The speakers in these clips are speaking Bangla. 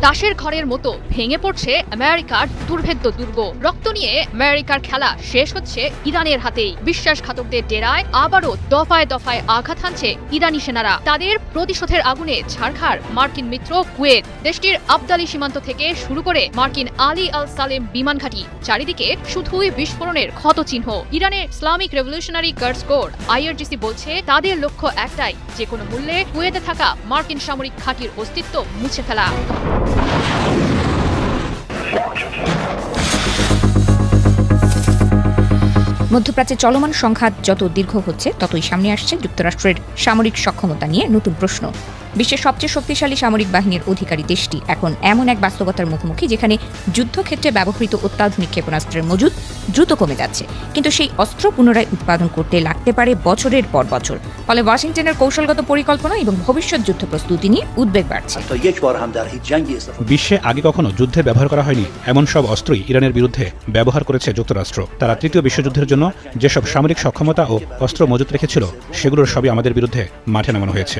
তাসের ঘরের মতো ভেঙে পড়ছে আমেরিকার দুর্ভেদ্য দুর্গ। রক্ত নিয়ে আমেরিকার খেলা শেষ হচ্ছে ইরানের হাতেই। বিশ্বাসঘাতকদের ডেরায় আবারও দফায় দফায় আঘাত হানছে ইরানি সেনারা। তাদের প্রতিশোধের আগুনে ঝাড়খাড় মার্কিন মিত্র কুয়েত। দেশটির আবদালি সীমান্ত থেকে শুরু করে মার্কিন আলী আল সালেম বিমান ঘাঁটি, চারিদিকে শুধুই বিস্ফোরণের ক্ষতচিহ্ন। ইরানের Islamic revolutionary guards core IRGC বলছে তাদের লক্ষ্য একটাই, যে কোনো মূল্যে কুয়েতে থাকা মার্কিন সামরিক ঘাঁটির অস্তিত্ব মুছে ফেলা। মধ্যপ্রাচ্যে চলমান সংঘাত যত দীর্ঘ হচ্ছে ততই সামনে আসছে যুক্তরাষ্ট্রের সামরিক সক্ষমতা নিয়ে নতুন প্রশ্ন। বিশ্বের সবচেয়ে শক্তিশালী সামরিক বাহিনীর অধিকারী দেশটি এখন এমন এক বাস্তবতার মুখোমুখি যেখানে যুদ্ধক্ষেত্রে ব্যবহৃত অত্যাধুনিক ক্ষেপণাস্ত্রের মজুদ দ্রুত কমে যাচ্ছে, কিন্তু সেই অস্ত্র পুনরায় উৎপাদন করতে লাগতে পারে বছরের পর বছর। ফলে ওয়াশিংটনের কৌশলগত পরিকল্পনা এবং ভবিষ্যৎ যুদ্ধ প্রস্তুতি নিয়ে উদ্বেগ বাড়ছে। বিশ্বে আগে কখনো যুদ্ধে ব্যবহার করা হয়নি এমন সব অস্ত্রই ইরানের বিরুদ্ধে ব্যবহার করেছে যুক্তরাষ্ট্র। তারা তৃতীয় বিশ্বযুদ্ধের জন্য যেসব সামরিক সক্ষমতা ও অস্ত্র মজুত রেখেছিল সেগুলোর সবই আমাদের বিরুদ্ধে মাঠে নামানো হয়েছে।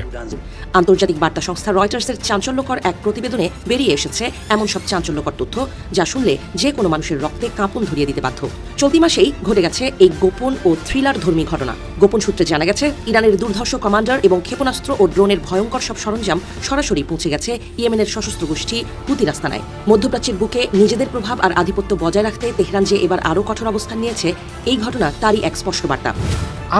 আন্তর্জাতিক বার্তা সংস্থা রয়টার্সের চাঞ্চল্যকর এক প্রতিবেদনে বেরিয়ে এসেছে এমন সব চাঞ্চল্যকর তথ্য যা শুনলে যে কোনো মানুষের রক্তে কাঁপন ধরিয়ে দিতে বাধ্য। চলতি মাসেই ঘটে গেছে এই গোপন ও থ্রিলার ধর্মী ঘটনা। গোপন সূত্রে জানা গেছে ইরানের দুর্ধর্ষ কমান্ডার এবং ক্ষেপণাস্ত্র ও ড্রোনের ভয়ঙ্কর সব সরঞ্জাম সরাসরি পৌঁছে গেছে ইয়েমেনের সশস্ত্র গোষ্ঠী হুতির আস্তানায়। মধ্যপ্রাচ্যের বুকে নিজেদের প্রভাব আর আধিপত্য বজায় রাখতে তেহরান যে এবার আরও কঠোর অবস্থান নিয়েছে, এই ঘটনা তারই এক স্পষ্ট বার্তা।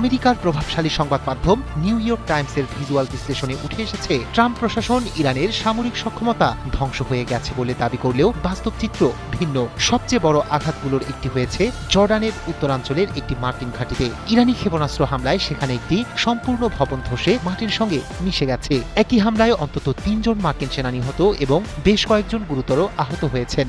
আমেরিকার প্রভাবশালী সংবাদ মাধ্যম নিউ ইয়র্ক টাইমসের ভিজুয়াল বিশ্লেষণে উঠে এসেছে ট্রাম্প প্রশাসন ইরানের সামরিক সক্ষমতা ধ্বংস হয়ে গেছে বলে দাবি করলেও বাস্তব চিত্র ভিন্ন। সবচেয়ে বড় আঘাতগুলোর একটি হয়েছে জর্ডানের উত্তরাঞ্চলের একটি মার্কিন ঘাঁটিতে। ইরানি ক্ষেপণাস্ত্র হামলায় সেখানে একটি সম্পূর্ণ ভবন ধসে মাটির সঙ্গে মিশে গেছে। একই হামলায় অন্তত ৩ জন মার্কিন সেনা নিহত এবং বেশ কয়েকজন গুরুতর আহত হয়েছেন।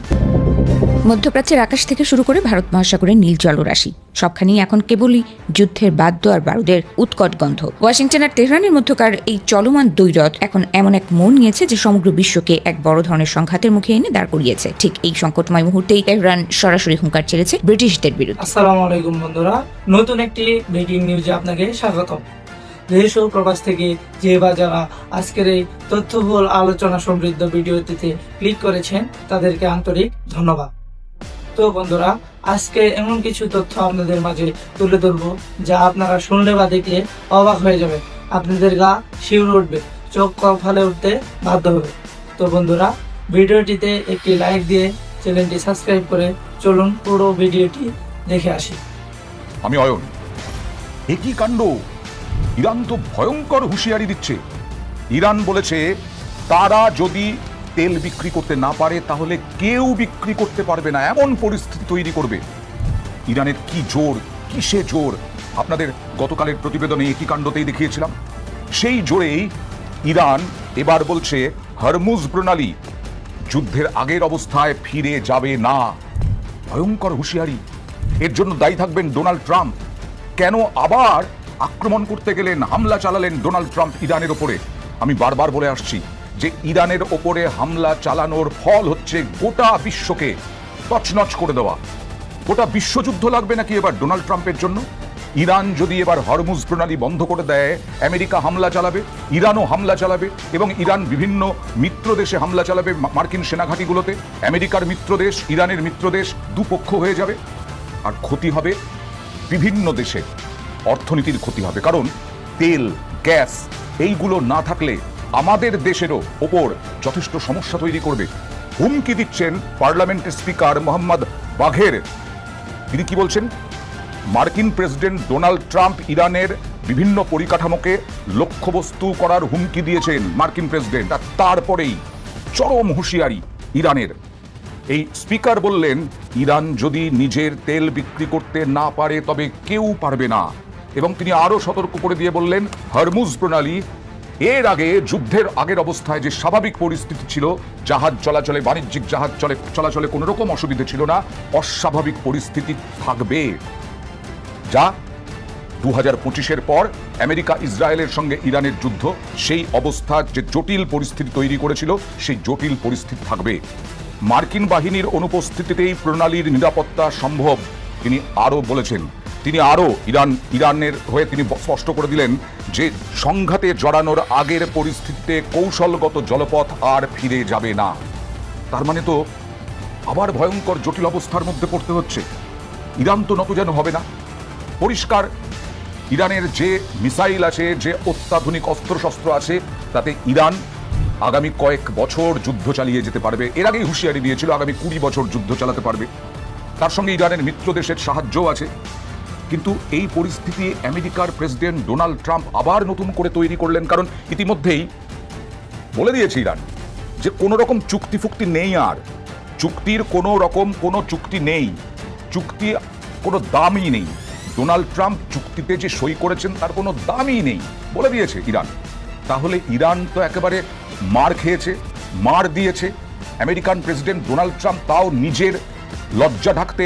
মধ্যপ্রাচ্যের আকাশ থেকে শুরু করে ভারত মহাসাগরের নীল জলরাশি সবখানেই এখন কেবলই যুদ্ধের বাদ্য আর বারুদের উৎকট গন্ধ। ওয়াশিংটন আর তেহরানের মধ্যকার এই চলমান দ্বৈরথ এখন এমন এক মোড় নিয়েছে যে সমগ্র বিশ্বকে এক বড় ধরনের সংঘাতের মুখে এনে দাঁড় করিয়েছে। ঠিক এই সংকটময় মুহূর্তেই তেহরান সরাসরি হুঙ্কার ছেড়েছে ব্রিটিশদের বিরুদ্ধে। আসসালামু আলাইকুম বন্ধুরা, নতুন একটি ব্রেকিং নিউজে আপনাকে স্বাগতম। দেশ ও প্রবাস থেকে যে বা যারা আজকের এই তথ্যবহুল আলোচনা সমৃদ্ধ ভিডিওটিতে ক্লিক করেছেন তাদেরকে আন্তরিক ধন্যবাদ। তো বন্ধুরা, আজকে এমন কিছু তথ্য আপনাদের মাঝে তুলে ধরবো যা আপনারা শুনলে বা দেখলে অবাক হয়ে যাবে, আপনাদের গা শিউরে উঠবে, চোখ কপালে উঠতে বাধ্য হবে। তো বন্ধুরা, ভিডিওটিতে একটি লাইক দিয়ে চ্যানেলটি সাবস্ক্রাইব করে চলুন পুরো ভিডিওটি দেখে আসি। আমি অয়ন। একই কাণ্ড! ইরান তো ভয়ঙ্কর হুঁশিয়ারি দিচ্ছে। ইরান বলেছে তারা যদি তেল বিক্রি করতে না পারে তাহলে কেউ বিক্রি করতে পারবে না, এমন পরিস্থিতি তৈরি করবে। ইরানের কি জোর, কিসে জোর, আপনাদের গতকালের প্রতিবেদনে একই কাণ্ডতেই দেখিয়েছিলাম। সেই জোরেই ইরান এবার বলছে হরমুজ প্রণালী যুদ্ধের আগের অবস্থায় ফিরে যাবে না। ভয়ঙ্কর হুঁশিয়ারি। এর জন্য দায়ী থাকবেন ডোনাল্ড ট্রাম্প। কেন আবার আক্রমণ করতে গেলেন, হামলা চালালেন ডোনাল্ড ট্রাম্প ইরানের ওপরে? আমি বারবার বলে আসছি যে ইরানের ওপরে হামলা চালানোর ফল হচ্ছে গোটা বিশ্বকে তছনছ করে দেওয়া। গোটা বিশ্বযুদ্ধ লাগবে নাকি এবার ডোনাল্ড ট্রাম্পের জন্য? ইরান যদি এবার হরমুজ প্রণালী বন্ধ করে দেয়, আমেরিকা হামলা চালাবে, ইরানও হামলা চালাবে এবং ইরান বিভিন্ন মিত্র দেশে হামলা চালাবে মার্কিন সেনাঘাঁটিগুলোতে। আমেরিকার মিত্র দেশ, ইরানের মিত্র দেশ দুপক্ষ হয়ে যাবে, আর ক্ষতি হবে বিভিন্ন দেশে, অর্থনীতির ক্ষতি হবে। কারণ তেল, গ্যাস এইগুলো না থাকলে আমাদের দেশেরও ওপর যথেষ্ট সমস্যা তৈরি করবে। হুমকি দিচ্ছেন পার্লামেন্টের স্পিকার মোহাম্মদ বাঘের। তিনি কি বলছেন? মার্কিন প্রেসিডেন্ট ডোনাল্ড ট্রাম্প ইরানের বিভিন্ন পরিকাঠামোকে লক্ষ্যবস্তু করার হুমকি দিয়েছেন মার্কিন প্রেসিডেন্ট, আর তারপরেই চরম হুঁশিয়ারি ইরানের। এই স্পিকার বললেন ইরান যদি নিজের তেল বিক্রি করতে না পারে তবে কেউ পারবে না, এবং তিনি আরও সতর্ক করে দিয়ে বললেন হরমুজ প্রণালী এর আগে যুদ্ধের আগের অবস্থায় যে স্বাভাবিক পরিস্থিতি ছিল, জাহাজ চলাচলে, বাণিজ্যিক জাহাজ চলাচলে কোনো রকম অসুবিধা ছিল না, অস্বাভাবিক পরিস্থিতি থাকবে, যা 2025-এর পর আমেরিকা ইসরায়েলের সঙ্গে ইরানের যুদ্ধ, সেই অবস্থা যে জটিল পরিস্থিতি তৈরি করেছিল সেই জটিল পরিস্থিতি থাকবে। মার্কিন বাহিনীর অনুপস্থিতিতেই প্রণালীর নিরাপত্তা সম্ভব, তিনি আরও বলেছেন। তিনি আরও ইরানের হয়ে তিনি স্পষ্ট করে দিলেন যে সংঘাতে জড়ানোর আগের পরিস্থিতিতে কৌশলগত জলপথ আর ফিরে যাবে না। তার মানে তো আবার ভয়ঙ্কর জটিল অবস্থার মধ্যে পড়তে হচ্ছে। ইরান তো নতজানু হবে না। পরিষ্কার ইরানের যে মিসাইল আছে, যে অত্যাধুনিক অস্ত্রশস্ত্র আছে, তাতে ইরান আগামী কয়েক বছর যুদ্ধ চালিয়ে যেতে পারবে। এর আগেই হুঁশিয়ারি দিয়েছিল আগামী 20 বছর যুদ্ধ চালাতে পারবে। তার সঙ্গে ইরানের মিত্র দেশের সাহায্যও আছে। কিন্তু এই পরিস্থিতি আমেরিকার প্রেসিডেন্ট ডোনাল্ড ট্রাম্প আবার নতুন করে তৈরি করলেন, কারণ ইতিমধ্যেই বলে দিয়েছে ইরান যে কোনো রকম চুক্তি ফুক্তি নেই, আর চুক্তির কোনো রকম কোনো চুক্তি নেই, চুক্তি কোনো দামই নেই। ডোনাল্ড ট্রাম্প চুক্তিতে যে সই করেছেন তার কোনো দামই নেই বলে দিয়েছে ইরান। তাহলে ইরান তো একেবারে মার খেয়েছে, মার দিয়েছে। আমেরিকান প্রেসিডেন্ট ডোনাল্ড ট্রাম্প তাও নিজের লজ্জা ঢাকতে,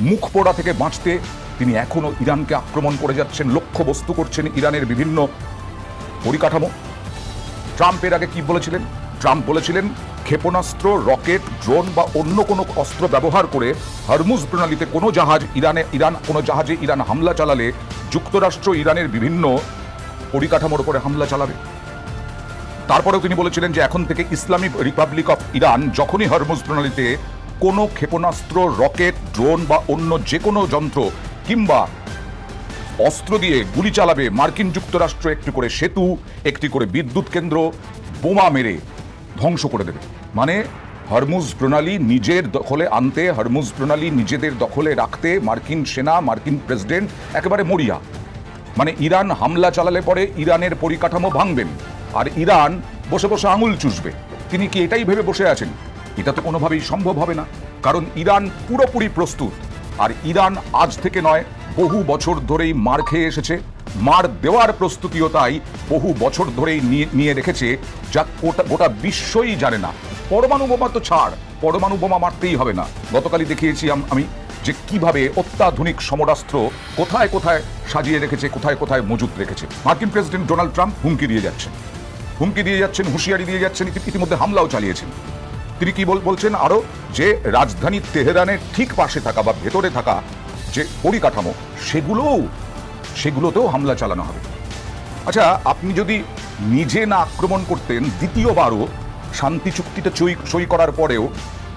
মুখ পোড়া থেকে বাঁচতে তিনি এখনো ইরানকে আক্রমণ করে যাচ্ছেন, লক্ষ্যবস্তু করছেন ইরানের বিভিন্ন পরিকাঠামো। ট্রাম্প এর আগে কি বলেছিলেন? ট্রাম্প বলেছিলেন ক্ষেপণাস্ত্র, রকেট, ড্রোন বা অন্য কোনো অস্ত্র ব্যবহার করে হরমুজ প্রণালীতে কোনো জাহাজ কোনো জাহাজে ইরান হামলা চালালে যুক্তরাষ্ট্র ইরানের বিভিন্ন পরিকাঠামোর উপরে হামলা চালাবে। তারপরেও তিনি বলেছিলেন যে এখন থেকে ইসলামিক রিপাবলিক অফ ইরান যখনই হরমুজ প্রণালীতে কোনো ক্ষেপণাস্ত্র, রকেট, ড্রোন বা অন্য যে কোনো যন্ত্র কিংবা অস্ত্র দিয়ে গুলি চালাবে, মার্কিন যুক্তরাষ্ট্র একটি করে সেতু, একটি করে বিদ্যুৎ কেন্দ্র বোমা মেরে ধ্বংস করে দেবে। মানে হরমুজ প্রণালী নিজের দখলে আনতে, হরমুজ প্রণালী নিজেদের দখলে রাখতে মার্কিন সেনা, মার্কিন প্রেসিডেন্ট একেবারে মরিয়া। মানে ইরান হামলা চালালে পরে ইরানের পরিকাঠামো ভাঙবেন আর ইরান বসে বসে আঙুল চুষবে। তিনি কি এটাই ভেবে বসে আছেন? এটা তো কোনোভাবেই সম্ভব হবে না, কারণ ইরান পুরোপুরি প্রস্তুত। আর ইরান আজ থেকে নয়, বহু বছর ধরেই মার খেয়ে এসেছে। মার দেওয়ার প্রস্তুতিও তাই বহু বছর ধরেই নিয়ে রেখেছে, যা গোটা বিশ্বই জানে না। পরমাণু বোমা তো ছাড়, পরমাণু বোমা মারতেই হবে না। গতকালই দেখিয়েছি আমি যে কিভাবে অত্যাধুনিক সমরাস্ত্র কোথায় কোথায় সাজিয়ে রেখেছে, কোথায় কোথায় মজুত রেখেছে। মার্কিন প্রেসিডেন্ট ডোনাল্ড ট্রাম্প হুমকি দিয়ে যাচ্ছেন, হুঁশিয়ারি দিয়ে যাচ্ছেন, ইতিমধ্যে হামলাও চালিয়েছেন। তিনি কি বলছেন আরো, যে রাজধানী তেহরানের ঠিক পাশে থাকা বা ভেতরে থাকা যে পরিকাঠামো সেগুলোতেও হামলা চালানো হবে। আচ্ছা, আপনি যদি নিজে না আক্রমণ করতেন দ্বিতীয়বারও শান্তি চুক্তিতে সই করার পরেও,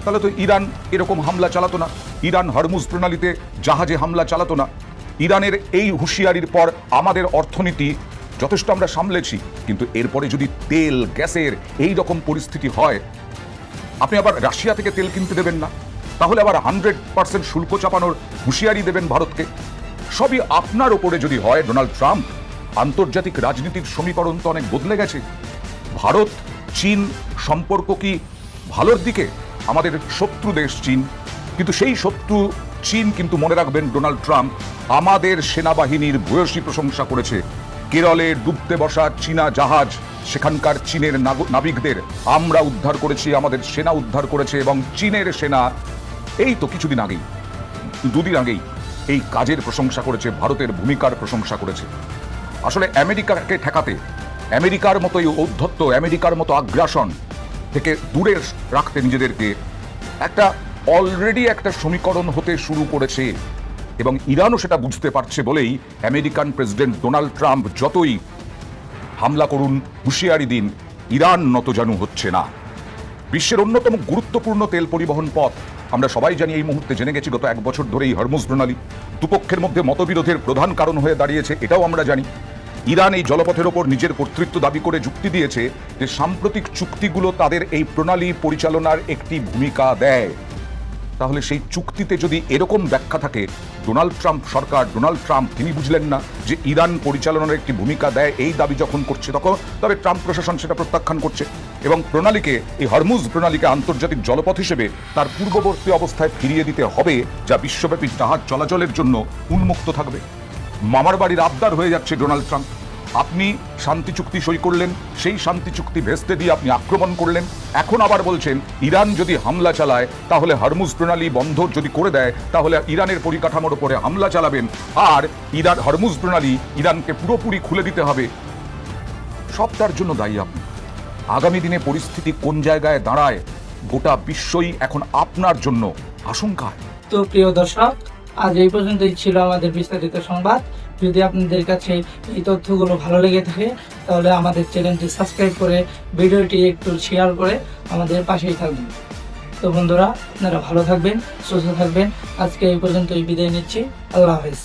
তাহলে তো ইরান এরকম হামলা চালাতো না, ইরান হরমুজ প্রণালীতে জাহাজে হামলা চালাতো না। ইরানের এই হুঁশিয়ারির পর আমাদের অর্থনীতি যথেষ্ট আমরা সামলেছি, কিন্তু এরপরে যদি তেল, গ্যাসের এই রকম পরিস্থিতি হয়, আপনি আবার রাশিয়া থেকে তেল কিনতে দেবেন না, তাহলে আবার 100% শুল্ক চাপানোর হুঁশিয়ারি দেবেন ভারতকে। সবই আপনার ওপরে যদি হয় ডোনাল্ড ট্রাম্প। আন্তর্জাতিক রাজনীতির সমীকরণ তো অনেক বদলে গেছে। ভারত চীন সম্পর্ক কি ভালোর দিকে? আমাদের শত্রু দেশ চীন, কিন্তু সেই শত্রু চীন কিন্তু মনে রাখবেন ডোনাল্ড ট্রাম্প আমাদের সেনাবাহিনীর ভূয়সী প্রশংসা করেছে। কেরলে ডুবতে বসা চীনা জাহাজ, সেখানকার চীনের নাবিকদের আমরা উদ্ধার করেছি, আমাদের সেনা উদ্ধার করেছে, এবং চীনের সেনা এই তো কিছুদিন আগেই, 2 দিন আগেই এই কাজের প্রশংসা করেছে, ভারতের ভূমিকার প্রশংসা করেছে। আসলে আমেরিকাকে ঠেকাতে, আমেরিকার মতো এই ঔদ্ধত্য, আমেরিকার মতো আগ্রাসন থেকে দূরে রাখতে নিজেদেরকে অলরেডি একটা সমীকরণ হতে শুরু করেছে, এবং ইরানও সেটা বুঝতে পারছে বলেই আমেরিকান প্রেসিডেন্ট ডোনাল্ড ট্রাম্প যতই হামলা করুন, হুঁশিয়ারি দিন, ইরান নতজানু হচ্ছে না। বিশ্বের অন্যতম গুরুত্বপূর্ণ তেল পরিবহন পথ আমরা সবাই জানি, এই মুহূর্তে জেনে গেছি গত 1 বছর ধরেই হরমুজ প্রণালী দুপক্ষের মধ্যে মতবিরোধের প্রধান কারণ হয়ে দাঁড়িয়েছে, এটাও আমরা জানি। ইরান এই জলপথের ওপর নিজের কর্তৃত্ব দাবি করে যুক্তি দিয়েছে যে সাম্প্রতিক চুক্তিগুলো তাদের এই প্রণালী পরিচালনার একটি ভূমিকা দেয়। তাহলে সেই চুক্তিতে যদি এরকম ব্যাখ্যা থাকে, ডোনাল্ড ট্রাম্প সরকার, ডোনাল্ড ট্রাম্প তিনি বুঝলেন না যে ইরান পরিচালনার একটি ভূমিকা দেয়, এই দাবি যখন করছে তবে ট্রাম্প প্রশাসন সেটা প্রত্যাখ্যান করছে এবং প্রণালীকে, এই হরমুজ প্রণালীকে আন্তর্জাতিক জলপথ হিসেবে তার পূর্ববর্তী অবস্থায় ফিরিয়ে দিতে হবে, যা বিশ্বব্যাপী জাহাজ চলাচলের জন্য উন্মুক্ত থাকবে। মামার বাড়ির আবদার হয়ে যাচ্ছে ডোনাল্ড ট্রাম্প। আপনি শান্তি চুক্তি সই করলেন, সেই শান্তি চুক্তি ভেস্তে দিয়ে আপনি আক্রমণ করলেন, এখন আবার বলছেন ইরান যদি হামলা চালায় তাহলে হরমুজ প্রণালী বন্ধ যদি করে দেয় তাহলে ইরানের পরিকাঠামোর উপরে হামলা চালাবেন, আর হরমুজ প্রণালী ইরানকে পুরোপুরি খুলে দিতে হবে। সব তার জন্য দায়ী আপনি। আগামী দিনে পরিস্থিতি কোন জায়গায় দাঁড়ায়, গোটা বিশ্বই এখন আপনার জন্য আশঙ্কায়। তো প্রিয় দর্শক, আজ এই পর্যন্তই ছিল আমাদের বিস্তারিত সংবাদ। যদি আপনাদের কাছে এই তথ্যগুলো ভালো লেগে থাকে তাহলে আমাদের চ্যানেলটি সাবস্ক্রাইব করে ভিডিওটি একটু শেয়ার করে আমাদের পাশেই থাকবেন। তো বন্ধুরা, আপনারা ভালো থাকবেন, সুস্থ থাকবেন। আজকে এই পর্যন্তই বিদায় নিচ্ছি। আল্লাহ হাফেজ।